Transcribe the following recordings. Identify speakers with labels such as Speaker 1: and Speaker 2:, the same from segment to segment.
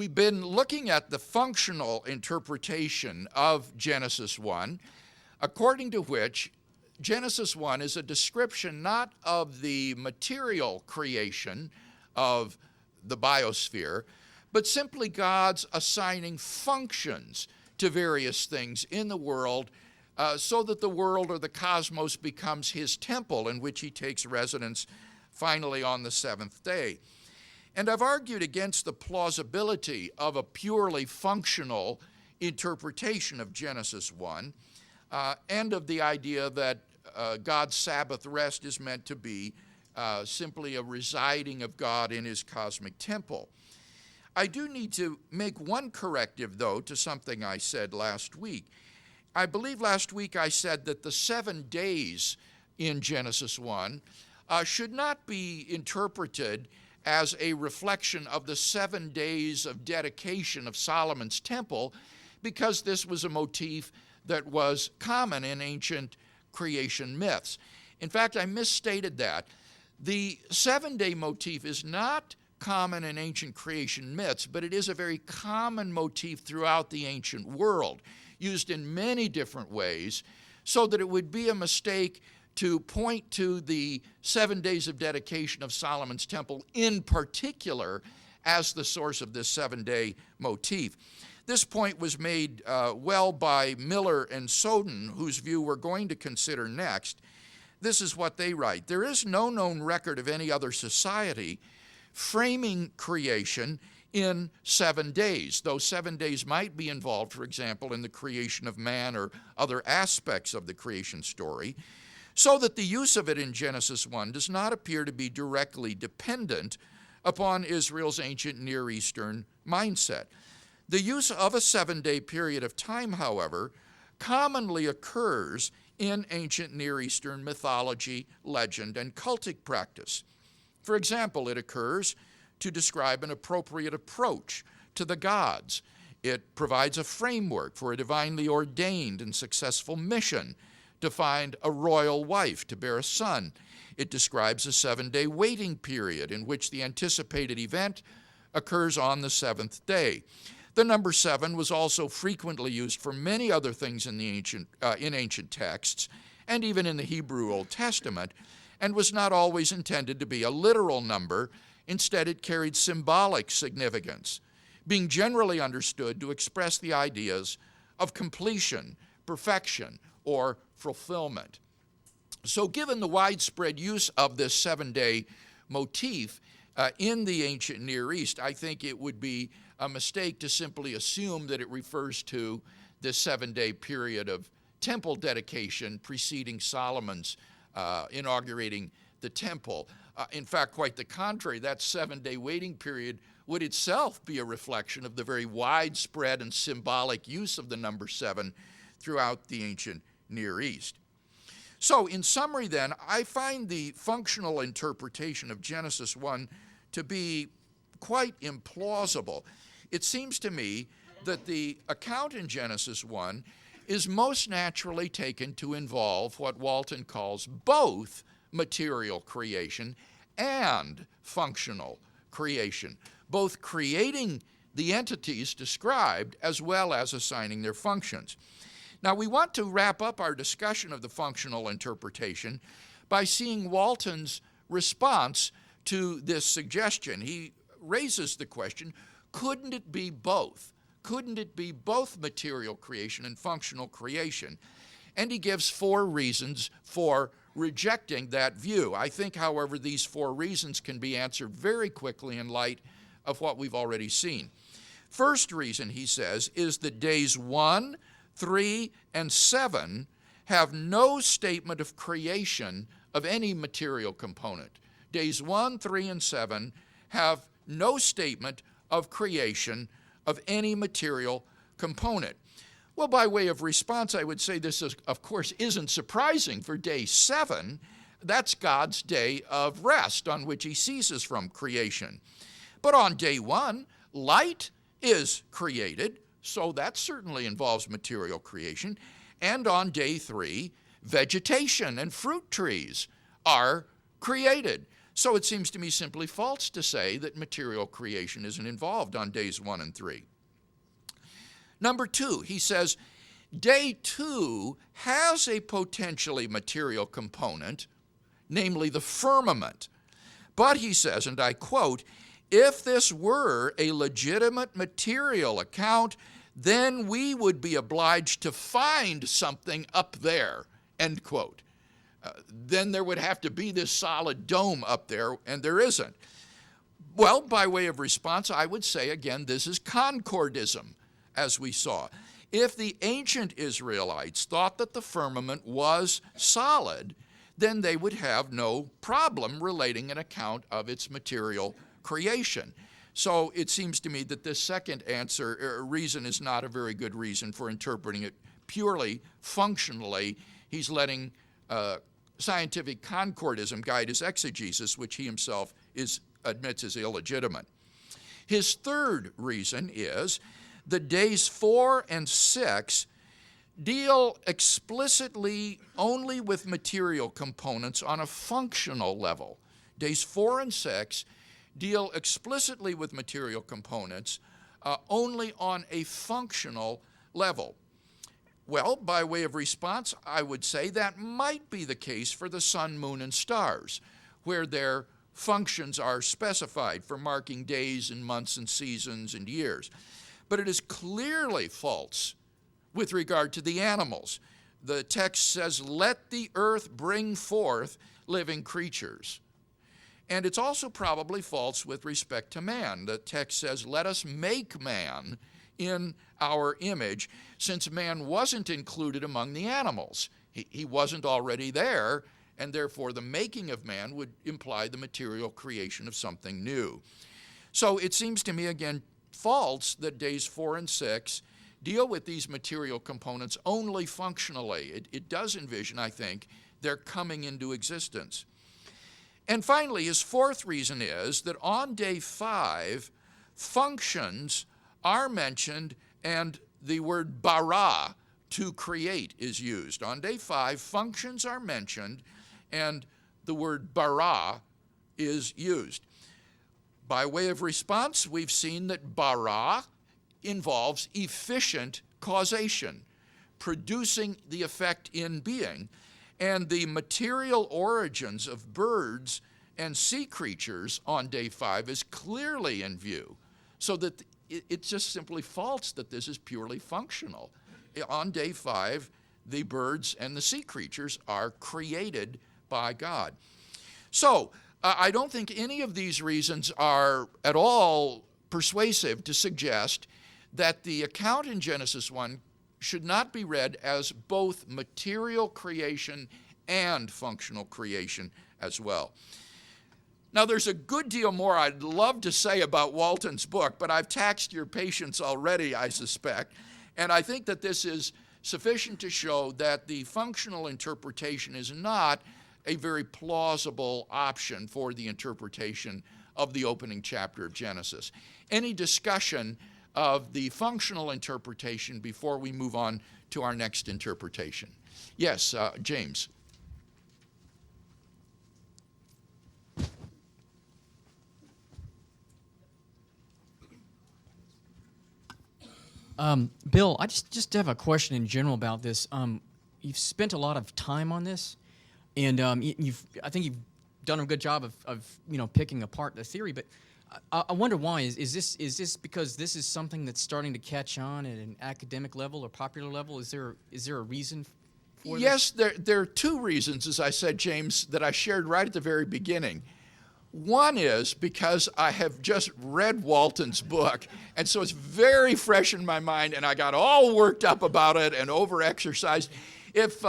Speaker 1: We've been looking at the functional interpretation of Genesis 1, according to which Genesis 1 is a description not of the material creation of the biosphere, but simply God's assigning functions to various things in the world so that the world or the cosmos becomes his temple in which he takes residence finally on the seventh day. And I've argued against the plausibility of a purely functional interpretation of Genesis 1 and of the idea that God's Sabbath rest is meant to be simply a residing of God in his cosmic temple. I do need to make one corrective, though, to something I said last week. I believe last week I said that the 7 days in Genesis 1 should not be interpreted as a reflection of the 7 days of dedication of Solomon's temple, because this was a motif that was common in ancient creation myths. In fact, I misstated that. The 7-day motif is not common in ancient creation myths, but it is a very common motif throughout the ancient world, used in many different ways, so that it would be a mistake to point to the 7 days of dedication of Solomon's temple in particular as the source of this 7-day motif. This point was made well by Miller and Soden, whose view we're going to consider next. This is what they write: "There is no known record of any other society framing creation in 7 days, though 7 days might be involved, for example, in the creation of man or other aspects of the creation story, so that the use of it in Genesis 1 does not appear to be directly dependent upon Israel's ancient Near Eastern mindset. The use of a 7-day period of time, however, commonly occurs in ancient Near Eastern mythology, legend, and cultic practice. For example, it occurs to describe an appropriate approach to the gods. It provides a framework for a divinely ordained and successful mission to find a royal wife to bear a son. It describes a 7-day waiting period in which the anticipated event occurs on the 7th day. The number 7 was also frequently used for many other things in ancient texts, and even in the Hebrew Old Testament, and was not always intended to be a literal number. Instead, it carried symbolic significance, being generally understood to express the ideas of completion, perfection, or fulfillment. So given the widespread use of this 7-day motif in the ancient Near East, I think it would be a mistake to simply assume that it refers to this 7-day period of temple dedication preceding Solomon's inaugurating the temple. In fact, quite the contrary, that 7-day waiting period would itself be a reflection of the very widespread and symbolic use of the number 7 throughout the ancient Near East. So, in summary then, I find the functional interpretation of Genesis 1 to be quite implausible. It seems to me that the account in Genesis 1 is most naturally taken to involve what Walton calls both material creation and functional creation, both creating the entities described as well as assigning their functions. Now, we want to wrap up our discussion of the functional interpretation by seeing Walton's response to this suggestion. He raises the question, couldn't it be both? Couldn't it be both material creation and functional creation? And he gives 4 reasons for rejecting that view. I think, however, these 4 reasons can be answered very quickly in light of what we've already seen. First reason, he says, is that days 1, 3, and 7 have no statement of creation of any material component. Days 1, 3, and 7 have no statement of creation of any material component. Well, by way of response, I would say this, of course, isn't surprising. For day 7, that's God's day of rest on which he ceases from creation. But on day 1, light is created, so that certainly involves material creation. And on day 3, vegetation and fruit trees are created. So it seems to me simply false to say that material creation isn't involved on days 1 and 3. Number 2, he says, day 2 has a potentially material component, namely the firmament. But he says, and I quote, if this were a legitimate material account, then we would be obliged to find something up there, end quote. Then there would have to be this solid dome up there, and there isn't. Well, by way of response, I would say, again, this is concordism, as we saw. If the ancient Israelites thought that the firmament was solid, then they would have no problem relating an account of its material creation. So it seems to me that this second reason is not a very good reason for interpreting it purely functionally. He's letting scientific concordism guide his exegesis, which he himself admits is illegitimate. His third reason is that days 4 and 6 deal explicitly only with material components on a functional level. Days 4 and 6 deal explicitly with material components only on a functional level. Well, by way of response, I would say that might be the case for the sun, moon, and stars, where their functions are specified for marking days and months and seasons and years. But it is clearly false with regard to the animals. The text says, let the earth bring forth living creatures. And it's also probably false with respect to man. The text says, let us make man in our image, since man wasn't included among the animals. He wasn't already there, and therefore the making of man would imply the material creation of something new. So it seems to me, again, false that days 4 and 6 deal with these material components only functionally. It does envision, I think, their coming into existence. And finally, his fourth reason is that on day 5, functions are mentioned and the word bara, to create, is used. On day 5, functions are mentioned and the word bara is used. By way of response, we've seen that bara involves efficient causation, producing the effect in being. And the material origins of birds and sea creatures on day 5 is clearly in view. So that it's just simply false that this is purely functional. On day 5, the birds and the sea creatures are created by God. So I don't think any of these reasons are at all persuasive to suggest that the account in Genesis 1 should not be read as both material creation and functional creation as well. Now, there's a good deal more I'd love to say about Walton's book, but I've taxed your patience already, I suspect, and I think that this is sufficient to show that the functional interpretation is not a very plausible option for the interpretation of the opening chapter of Genesis. Any discussion of the functional interpretation before we move on to our next interpretation? Yes, James.
Speaker 2: Bill, I just have a question in general about this. You've spent a lot of time on this, and I think you've done a good job of picking apart the theory. But I wonder why. Is this because this is something that's starting to catch on at an academic level or popular level? Is there a reason for
Speaker 1: this?
Speaker 2: Yes,
Speaker 1: there are two reasons, as I said, James, that I shared right at the very beginning. One is because I have just read Walton's book, and so it's very fresh in my mind, and I got all worked up about it and over-exercised. If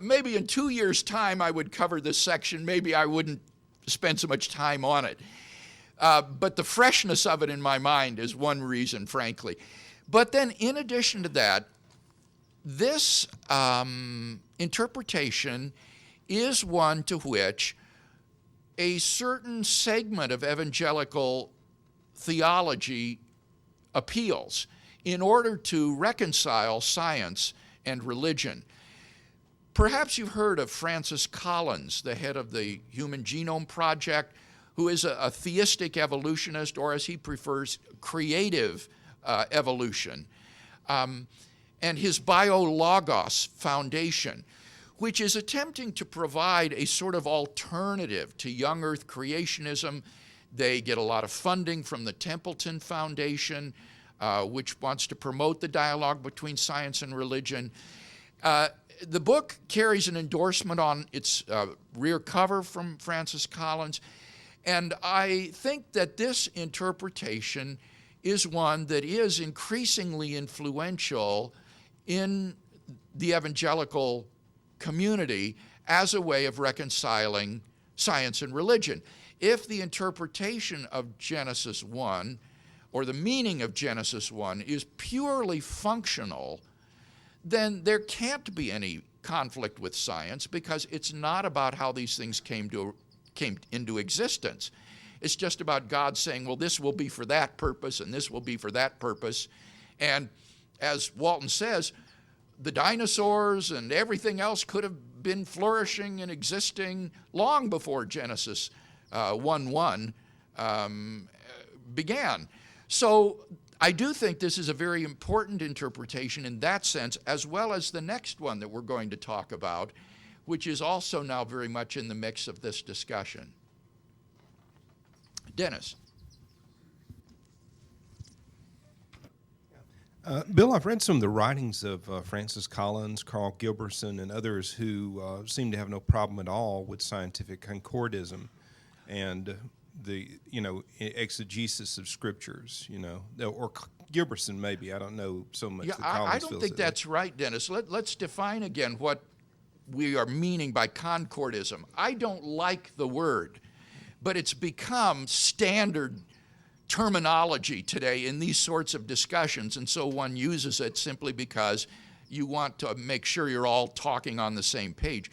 Speaker 1: maybe in 2 years' time I would cover this section, maybe I wouldn't spend so much time on it. But the freshness of it in my mind is one reason, frankly. But then in addition to that, this interpretation is one to which a certain segment of evangelical theology appeals in order to reconcile science and religion. Perhaps you've heard of Francis Collins, the head of the Human Genome Project, who is a theistic evolutionist, or as he prefers, creative evolution, and his Biologos Foundation, which is attempting to provide a sort of alternative to young earth creationism. They get a lot of funding from the Templeton Foundation, which wants to promote the dialogue between science and religion. The book carries an endorsement on its rear cover from Francis Collins, and I think that this interpretation is one that is increasingly influential in the evangelical community as a way of reconciling science and religion. If the interpretation of Genesis 1, or the meaning of Genesis 1, is purely functional, then there can't be any conflict with science, because it's not about how these things came into existence. It's just about God saying, well, this will be for that purpose, and this will be for that purpose. And as Walton says, the dinosaurs and everything else could have been flourishing and existing long before Genesis 1:1 began. So I do think this is a very important interpretation in that sense, as well as the next one that we're going to talk about, which is also now very much in the mix of this discussion. Dennis.
Speaker 3: Bill, I've read some of the writings of Francis Collins, Carl Gilbertson, and others who seem to have no problem at all with scientific concordism and the exegesis of scriptures, or Gilbertson maybe. I don't know so much.
Speaker 1: Yeah,
Speaker 3: that Collins
Speaker 1: I don't
Speaker 3: feels
Speaker 1: think
Speaker 3: that way.
Speaker 1: that's right, Dennis. Let's define again what we are meaning by concordism. I don't like the word, but it's become standard terminology today in these sorts of discussions, and so one uses it simply because you want to make sure you're all talking on the same page.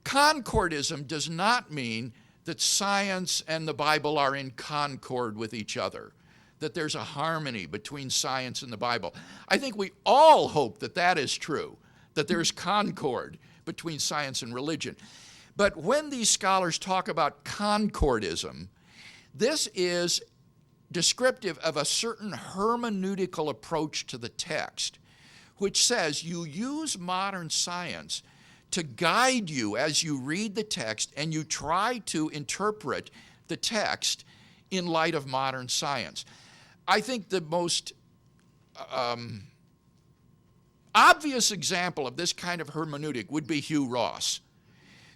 Speaker 1: Concordism does not mean that science and the Bible are in concord with each other, that there's a harmony between science and the Bible. I think we all hope that that is true, that there's concord between science and religion. But when these scholars talk about concordism, this is descriptive of a certain hermeneutical approach to the text, which says you use modern science to guide you as you read the text, and you try to interpret the text in light of modern science. I think the most obvious example of this kind of hermeneutic would be Hugh Ross.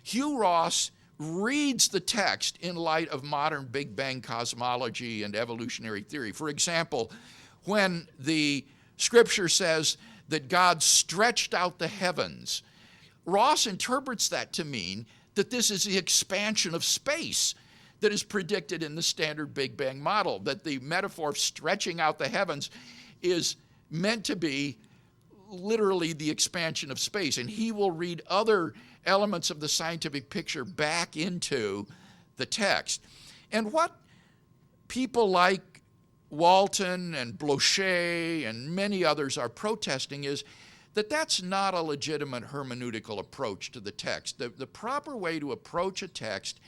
Speaker 1: Hugh Ross reads the text in light of modern Big Bang cosmology and evolutionary theory. For example, when the scripture says that God stretched out the heavens, Ross interprets that to mean that this is the expansion of space that is predicted in the standard Big Bang model, that the metaphor of stretching out the heavens is meant to be literally the expansion of space. And he will read other elements of the scientific picture back into the text. And what people like Walton and Blocher and many others are protesting is that that's not a legitimate hermeneutical approach to the text. The proper way to approach a text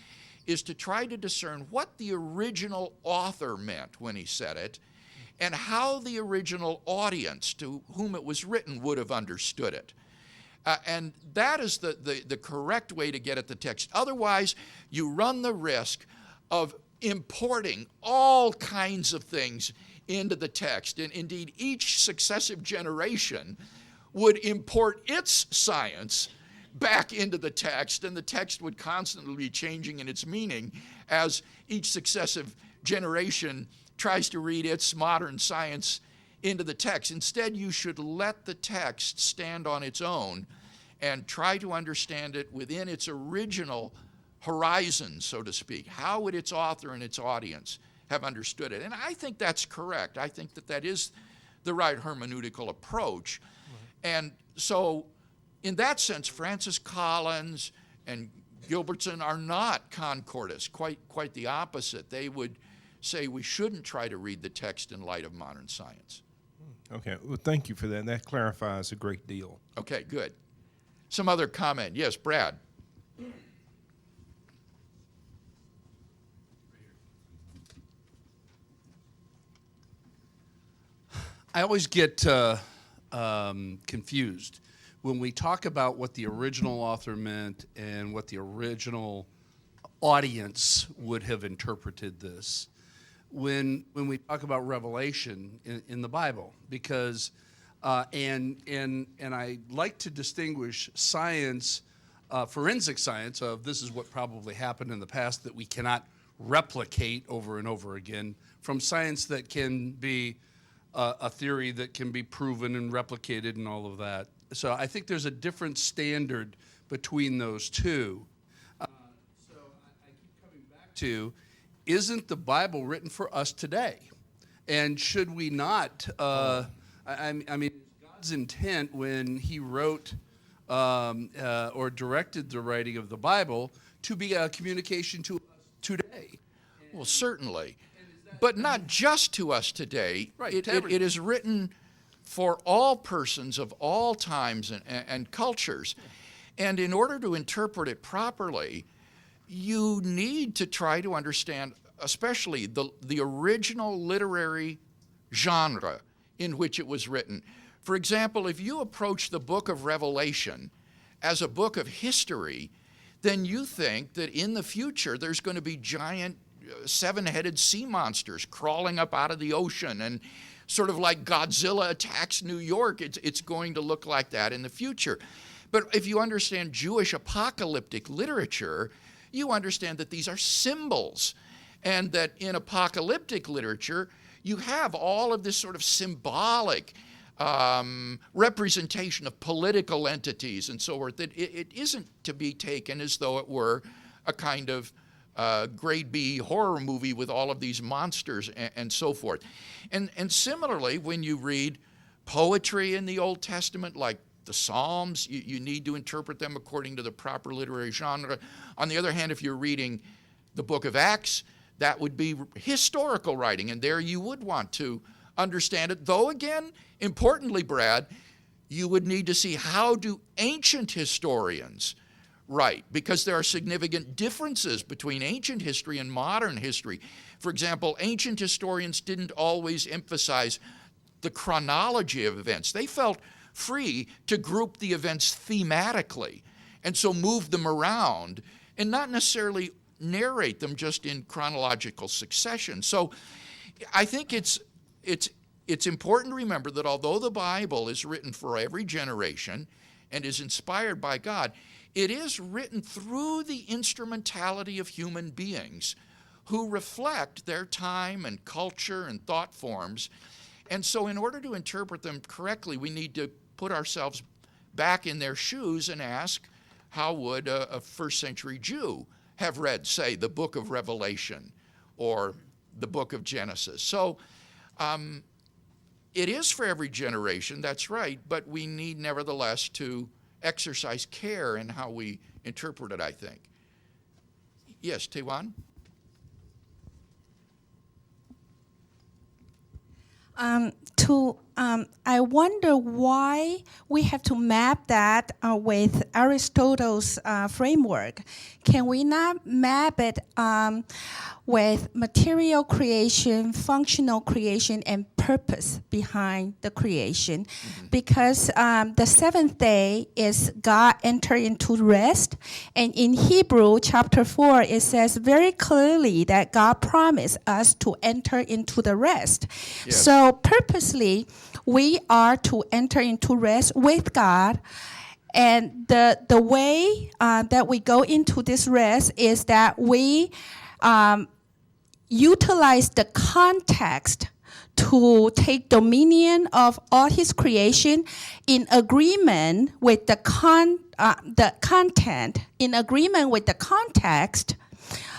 Speaker 1: is to try to discern what the original author meant when he said it, and how the original audience to whom it was written would have understood it. And that is the correct way to get at the text. Otherwise, you run the risk of importing all kinds of things into the text. And indeed, each successive generation would import its science back into the text, and the text would constantly be changing in its meaning as each successive generation tries to read its modern science into the text. Instead, you should let the text stand on its own and try to understand it within its original horizon, so to speak. How would its author and its audience have understood it? And I think that's correct. I think that that is the right hermeneutical approach. And so, in that sense, Francis Collins and Gilbertson are not concordists, quite the opposite. They would say we shouldn't try to read the text in light of modern science.
Speaker 3: Okay, well, thank you for that. That clarifies a great deal.
Speaker 1: Okay, good. Some other comment? Yes, Brad.
Speaker 4: I always get confused when we talk about what the original author meant and what the original audience would have interpreted this when we talk about revelation in the Bible, because and I like to distinguish science, forensic science of this is what probably happened in the past that we cannot replicate over and over again, from science that can be a theory that can be proven and replicated and all of that. So I think there's a different standard between those two. So I keep coming back to, isn't the Bible written for us today? And should we not, I mean, God's intent when he wrote or directed the writing of the Bible to be a communication to us today?
Speaker 1: Well, certainly. But not just to us today.
Speaker 4: Right,
Speaker 1: It is written for all persons of all times and cultures. And in order to interpret it properly, you need to try to understand, especially the original literary genre in which it was written. For example, if you approach the book of Revelation as a book of history, then you think that in the future there's going to be giant seven-headed sea monsters crawling up out of the ocean, and sort of like Godzilla attacks New York, it's going to look like that in the future. But if you understand Jewish apocalyptic literature, you understand that these are symbols, and that in apocalyptic literature, you have all of this sort of symbolic representation of political entities and so forth, that it isn't to be taken as though it were a kind of grade B horror movie with all of these monsters and so forth. And similarly, when you read poetry in the Old Testament, like the Psalms, you need to interpret them according to the proper literary genre. On the other hand, if you're reading the book of Acts, that would be historical writing, and there you would want to understand it. Though again, importantly, Brad, you would need to see how do ancient historians write, because there are significant differences between ancient history and modern history. For example, ancient historians didn't always emphasize the chronology of events. They felt free to group the events thematically, and so move them around and not necessarily narrate them just in chronological succession. So I think it's important to remember that although the Bible is written for every generation and is inspired by God, it is written through the instrumentality of human beings who reflect their time and culture and thought forms. And so in order to interpret them correctly, we need to put ourselves back in their shoes and ask, how would a first century Jew have read, say, the book of Revelation or the book of Genesis? So it is for every generation, that's right, but we need nevertheless to exercise care in how we interpret it, I think. Yes, Tewan?
Speaker 5: I wonder why we have to map that with Aristotle's framework. Can we not map it with material creation, functional creation, and purpose behind the creation? Mm-hmm. Because the seventh day is God enter into rest, and in Hebrew chapter 4 it says very clearly that God promised us to enter into the rest. Yes. So purposely we are to enter into rest with God. And the way that we go into this rest is that we utilize the context to take dominion of all his creation in agreement with the content, in agreement with the context.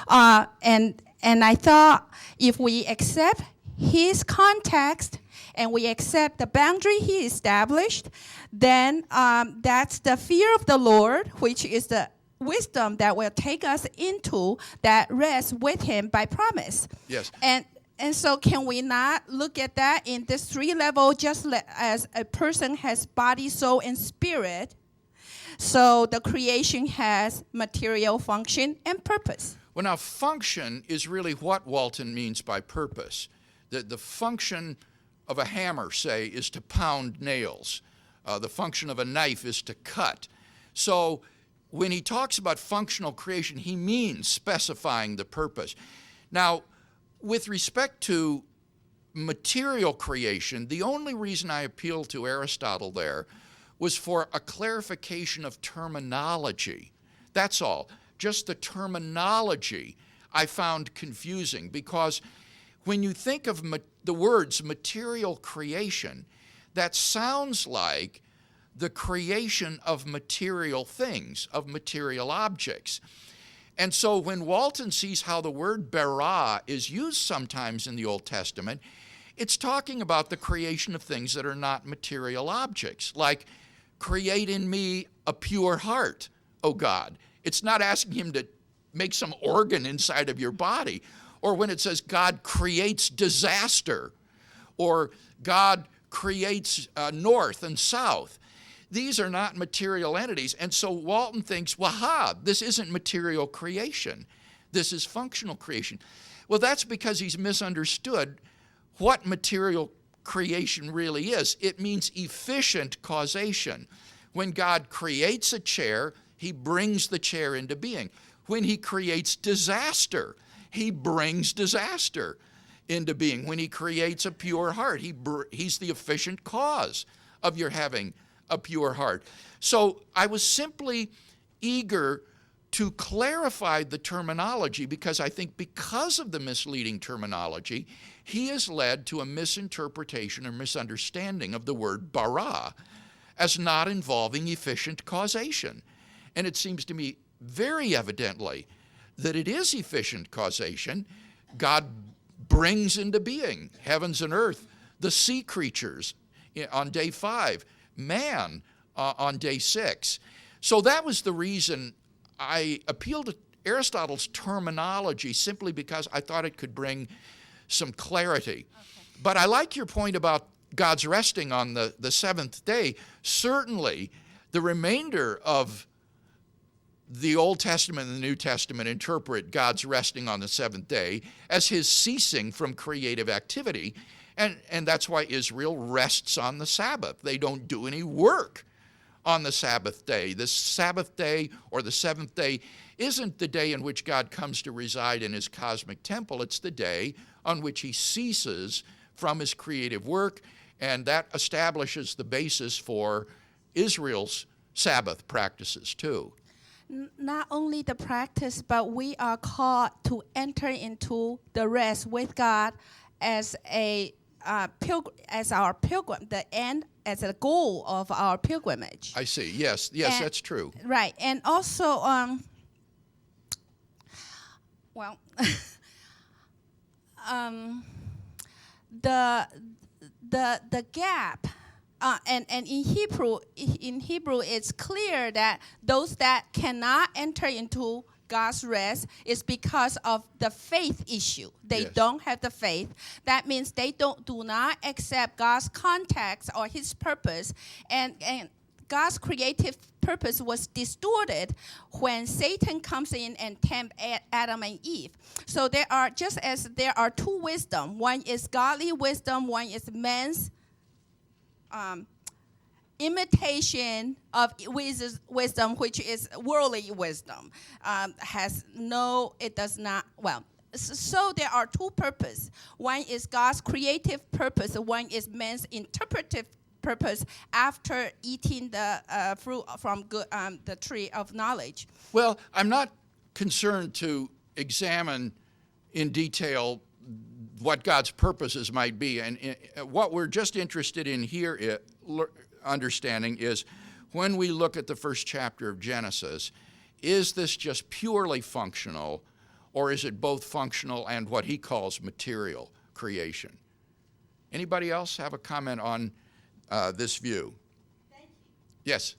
Speaker 5: And I thought if we accept his context and we accept the boundary he established, then that's the fear of the Lord, which is the wisdom that will take us into that rest with him by promise.
Speaker 1: Yes.
Speaker 5: And so can we not look at that in this three level, just as a person has body, soul, and spirit, so the creation has material function and purpose?
Speaker 1: Well, now, function is really what Walton means by purpose. The function of a hammer, say, is to pound nails. The function of a knife is to cut. So when he talks about functional creation, he means specifying the purpose. Now, with respect to material creation, the only reason I appealed to Aristotle there was for a clarification of terminology. That's all. Just the terminology I found confusing, because when you think of the words material creation, that sounds like the creation of material things, of material objects. And so when Walton sees how the word bara is used sometimes in the Old Testament, it's talking about the creation of things that are not material objects, like create in me a pure heart, O God. It's not asking him to make some organ inside of your body. Or when it says God creates disaster, or God creates north and south. These are not material entities. And so Walton thinks, this isn't material creation. This is functional creation. Well, that's because he's misunderstood what material creation really is. It means efficient causation. When God creates a chair, he brings the chair into being. When he creates disaster, he brings disaster into being. When he creates a pure heart, he's the efficient cause of your having a pure heart. So I was simply eager to clarify the terminology, because I think because of the misleading terminology, he has led to a misinterpretation or misunderstanding of the word bara as not involving efficient causation. And it seems to me very evidently that it is efficient causation. God brings into being heavens and earth, the sea creatures on day 5, man on day 6. So that was the reason I appealed to Aristotle's terminology, simply because I thought it could bring some clarity. Okay. But I like your point about God's resting on the seventh day. Certainly, the remainder of the Old Testament and the New Testament interpret God's resting on the seventh day as his ceasing from creative activity. And that's why Israel rests on the Sabbath. They don't do any work on the Sabbath day. The Sabbath day, or the seventh day, isn't the day in which God comes to reside in his cosmic temple. It's the day on which he ceases from his creative work, and that establishes the basis for Israel's Sabbath practices too.
Speaker 5: Not only the practice, but we are called to enter into the rest with God as as our pilgrim, the end, as a goal of our pilgrimage.
Speaker 1: I see. Yes, and, that's true.
Speaker 5: Right, and also, the gap. And in Hebrew, it's clear that those that cannot enter into God's rest is because of the faith issue. They don't have the faith. That means they do not accept God's context or his purpose. And God's creative purpose was distorted when Satan comes in and tempts Adam and Eve. So there are, just as there are two wisdom, one is godly wisdom, one is man's imitation of wisdom, which is worldly wisdom, so there are two purposes. One is God's creative purpose, one is man's interpretive purpose after eating the fruit from the tree of knowledge.
Speaker 1: Well, I'm not concerned to examine in detail what God's purposes might be. And what we're just interested in here, understanding, is when we look at the first chapter of Genesis, is this just purely functional, or is it both functional and what he calls material creation? Anybody else have a comment on this view?
Speaker 5: Thank you.
Speaker 1: Yes.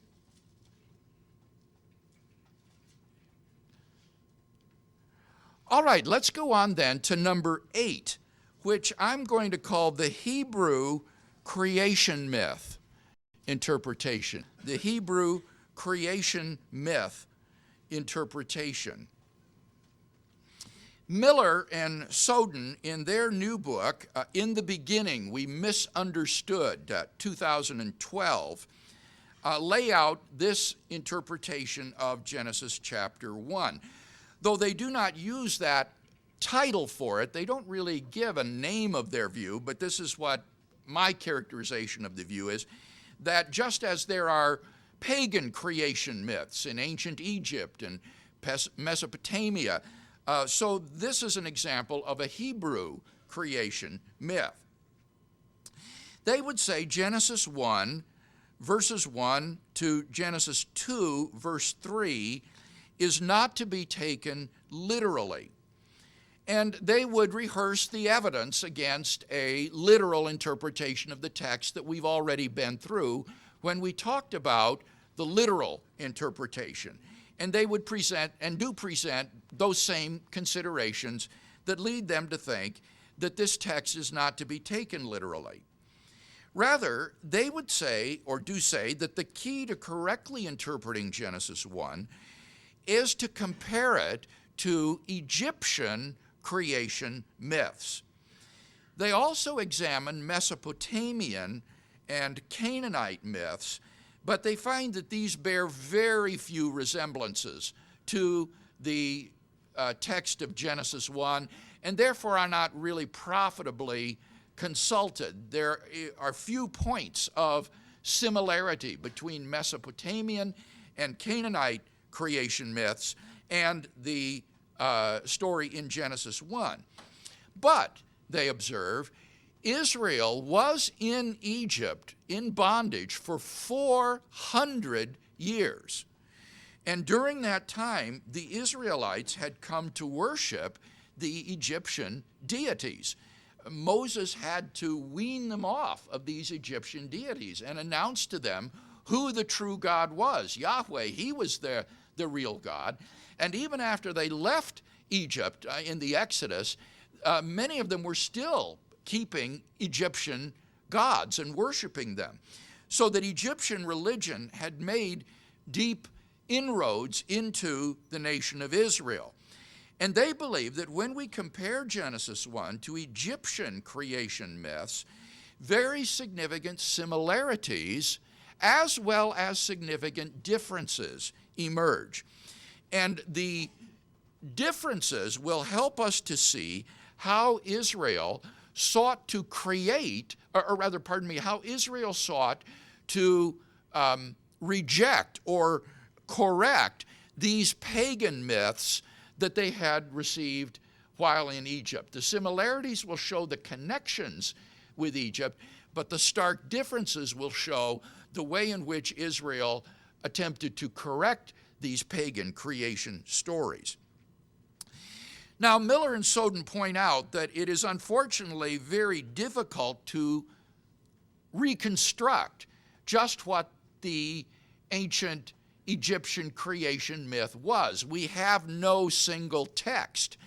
Speaker 1: All right, let's go on then to number 8, which I'm going to call the Hebrew creation myth interpretation. The Hebrew creation myth interpretation. Miller and Soden, in their new book, In the Beginning, We Misunderstood, 2012, lay out this interpretation of Genesis chapter 1. Though they do not use that title for it, they don't really give a name of their view, but this is what my characterization of the view is, that just as there are pagan creation myths in ancient Egypt and Mesopotamia, so this is an example of a Hebrew creation myth. They would say Genesis 1, verses 1 to Genesis 2, verse 3, is not to be taken literally. And they would rehearse the evidence against a literal interpretation of the text that we've already been through when we talked about the literal interpretation. And they would present, and do present, those same considerations that lead them to think that this text is not to be taken literally. Rather, they would say, or do say, that the key to correctly interpreting Genesis 1 is to compare it to Egyptian creation myths. They also examine Mesopotamian and Canaanite myths, but they find that these bear very few resemblances to the text of Genesis 1, and therefore are not really profitably consulted. There are few points of similarity between Mesopotamian and Canaanite creation myths and the story in Genesis 1. But, they observe, Israel was in Egypt in bondage for 400 years. And during that time, the Israelites had come to worship the Egyptian deities. Moses had to wean them off of these Egyptian deities and announce to them who the true God was. Yahweh, he was the real God. And even after they left Egypt in the Exodus, many of them were still keeping Egyptian gods and worshiping them. So that Egyptian religion had made deep inroads into the nation of Israel. And they believe that when we compare Genesis 1 to Egyptian creation myths, very significant similarities as well as significant differences emerge. And the differences will help us to see how Israel sought to create, how Israel sought to reject or correct these pagan myths that they had received while in Egypt. The similarities will show the connections with Egypt, but the stark differences will show the way in which Israel attempted to correct these pagan creation stories. Now, Miller and Soden point out that it is unfortunately very difficult to reconstruct just what the ancient Egyptian creation myth was. We have no single text,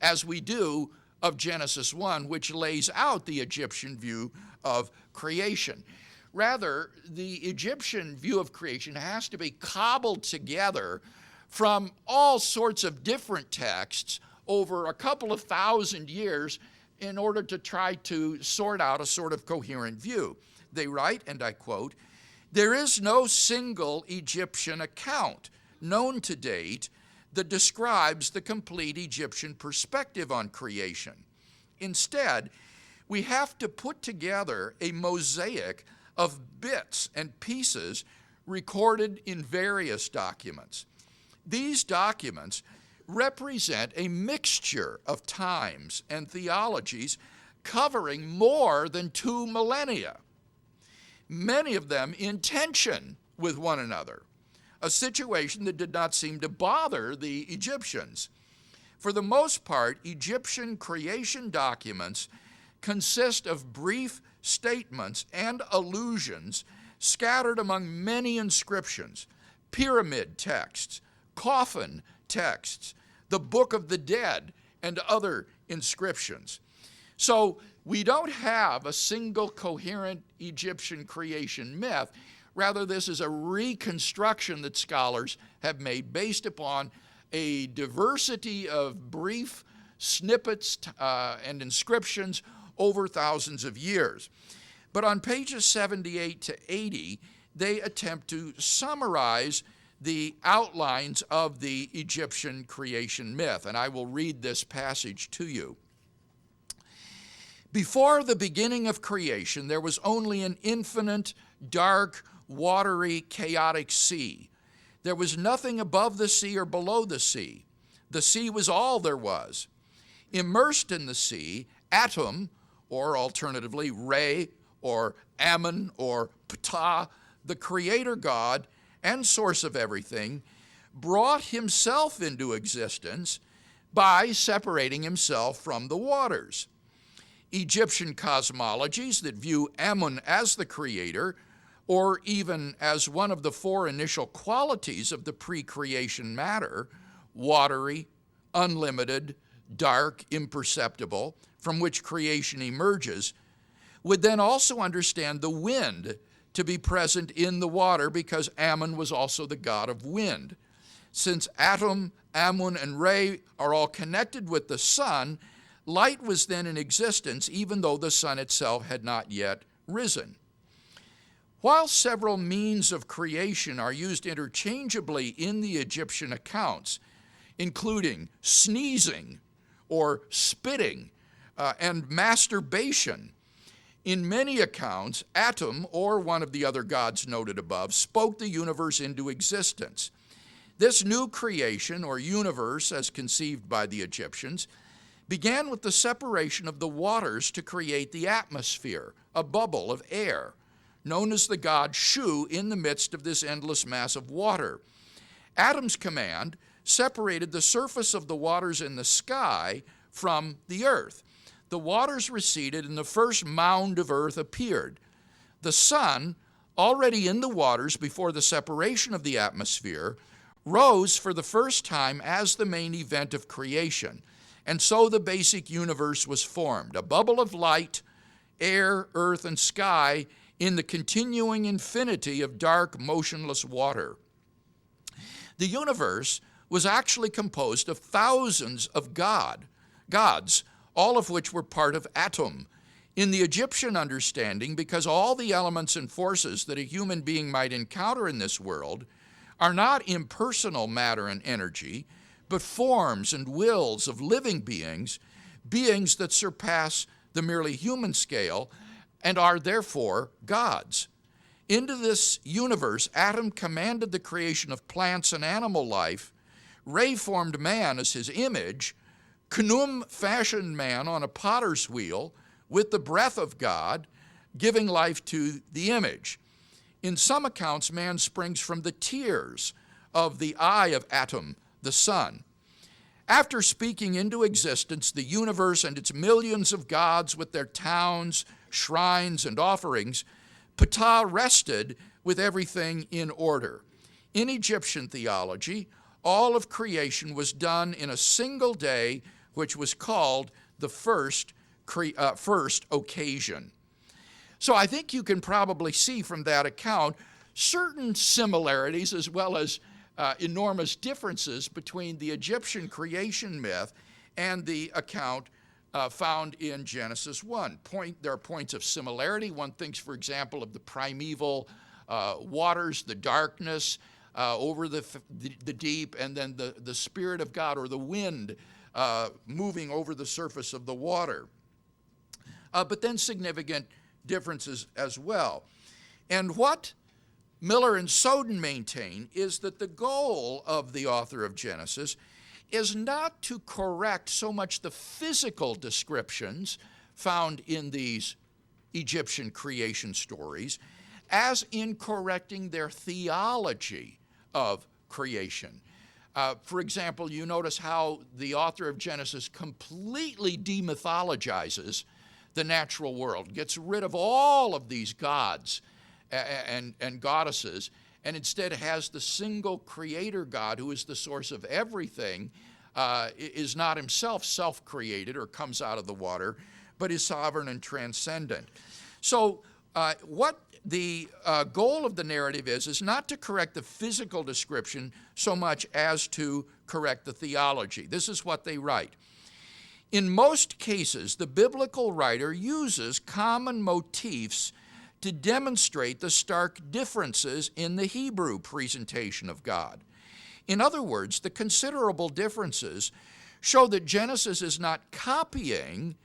Speaker 1: as we do of Genesis 1, which lays out the Egyptian view of creation. Rather, the Egyptian view of creation has to be cobbled together from all sorts of different texts over a couple of thousand years in order to try to sort out a sort of coherent view. They write, and I quote, "There is no single Egyptian account known to date that describes the complete Egyptian perspective on creation. Instead, we have to put together a mosaic of bits and pieces recorded in various documents. These documents represent a mixture of times and theologies covering more than 2 millennia, many of them in tension with one another, a situation that did not seem to bother the Egyptians. For the most part, Egyptian creation documents consist of brief statements and allusions scattered among many inscriptions, pyramid texts, coffin texts, the Book of the Dead, and other inscriptions. So we don't have a single coherent Egyptian creation myth. Rather, this is a reconstruction that scholars have made based upon a diversity of brief snippets and inscriptions over thousands of years. But on pages 78 to 80, they attempt to summarize the outlines of the Egyptian creation myth, and I will read this passage to you. Before the beginning of creation, there was only an infinite, dark, watery, chaotic sea. There was nothing above the sea or below the sea. The sea was all there was. Immersed in the sea, Atum, or alternatively Re, or Ammon, or Ptah, the creator god and source of everything, brought himself into existence by separating himself from the waters. Egyptian cosmologies that view Amun as the creator, or even as one of the four initial qualities of the pre-creation matter, watery, unlimited, dark, imperceptible, from which creation emerges, would then also understand the wind to be present in the water because Ammon was also the god of wind. Since Atum, Amun, and Re are all connected with the sun, light was then in existence even though the sun itself had not yet risen. While several means of creation are used interchangeably in the Egyptian accounts, including sneezing or spitting and masturbation, in many accounts, Atum, or one of the other gods noted above, spoke the universe into existence. This new creation, or universe as conceived by the Egyptians, began with the separation of the waters to create the atmosphere, a bubble of air, known as the god Shu in the midst of this endless mass of water. Atum's command separated the surface of the waters in the sky from the earth. The waters receded and the first mound of earth appeared. The sun, already in the waters before the separation of the atmosphere, rose for the first time as the main event of creation. And so the basic universe was formed, a bubble of light, air, earth, and sky in the continuing infinity of dark, motionless water. The universe was actually composed of thousands of gods, all of which were part of Atum. In the Egyptian understanding, because all the elements and forces that a human being might encounter in this world are not impersonal matter and energy, but forms and wills of living beings, beings that surpass the merely human scale and are therefore gods. Into this universe, Atum commanded the creation of plants and animal life. Re formed man as his image. Khnum fashioned man on a potter's wheel with the breath of God, giving life to the image. In some accounts, man springs from the tears of the eye of Atum, the sun. After speaking into existence the universe and its millions of gods with their towns, shrines, and offerings, Ptah rested with everything in order. In Egyptian theology, all of creation was done in a single day, which was called the first occasion. So I think you can probably see from that account certain similarities as well as enormous differences between the Egyptian creation myth and the account found in Genesis 1. There are points of similarity. One thinks, for example, of the primeval waters, the darkness over the deep, and then the Spirit of God or the wind moving over the surface of the water. But then significant differences as well. And what Miller and Soden maintain is that the goal of the author of Genesis is not to correct so much the physical descriptions found in these Egyptian creation stories as in correcting their theology of creation. For example, you notice how the author of Genesis completely demythologizes the natural world, gets rid of all of these gods and goddesses, and instead has the single creator God who is the source of everything, is not himself self-created or comes out of the water, but is sovereign and transcendent. So what the goal of the narrative is not to correct the physical description so much as to correct the theology. This is what they write. In most cases, the biblical writer uses common motifs to demonstrate the stark differences in the Hebrew presentation of God. In other words, the considerable differences show that Genesis is not copying,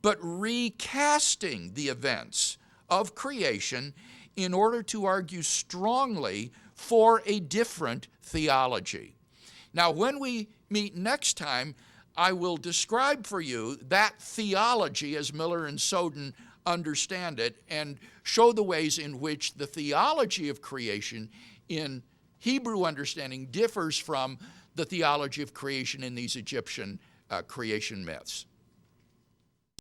Speaker 1: but recasting the events of creation in order to argue strongly for a different theology. Now, when we meet next time, I will describe for you that theology as Miller and Soden understand it and show the ways in which the theology of creation in Hebrew understanding differs from the theology of creation in these Egyptian creation myths.